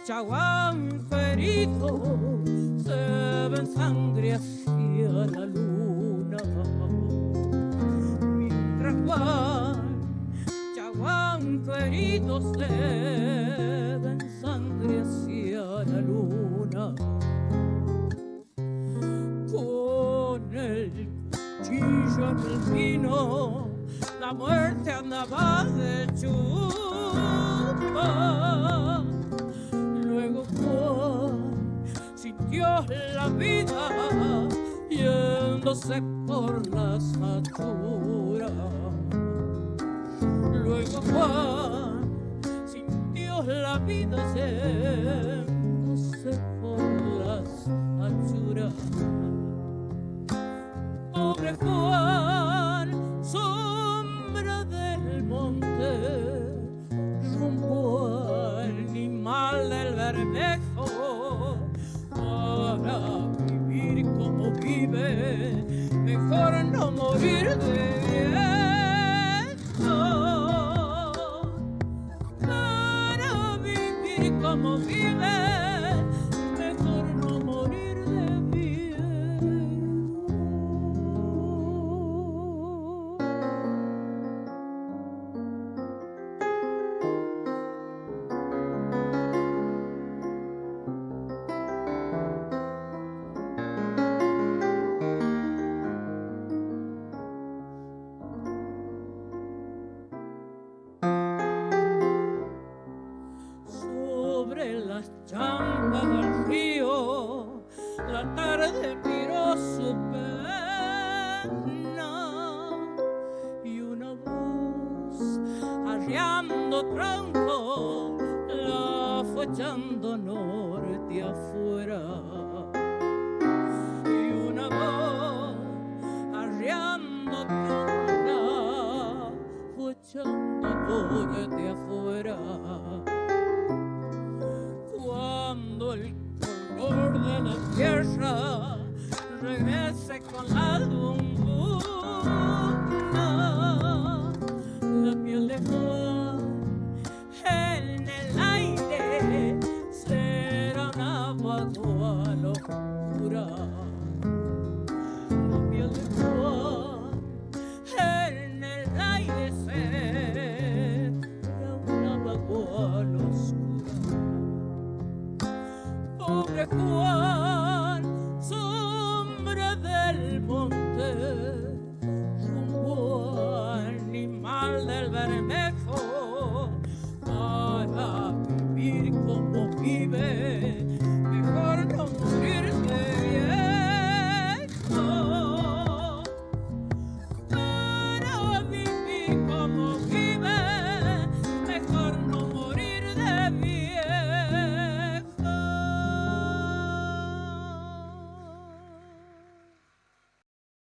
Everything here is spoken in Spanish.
chaguán querido, se ven sangre hacia la luna. Mientras chaguán querido, se ven sangre hacia la luna. Con el cuchillo en el vino, la muerte andaba de chupa. Luego Juan sintió la vida yéndose por las alturas. Luego Juan sintió la vida yéndose por las alturas. Pobre Juan, sombra del monte, rumbo al animal del Bermejo. Para vivir como vive, mejor no morir de viejo. Para vivir como vive, mejor no morir de viejo. Las champas del río, la tarde miró su pena y una voz arreando tronco la fue echando norte afuera. Y una voz arreando tronco la fue echando norte afuera. Cuando el color de la tierra regrese con la lumbre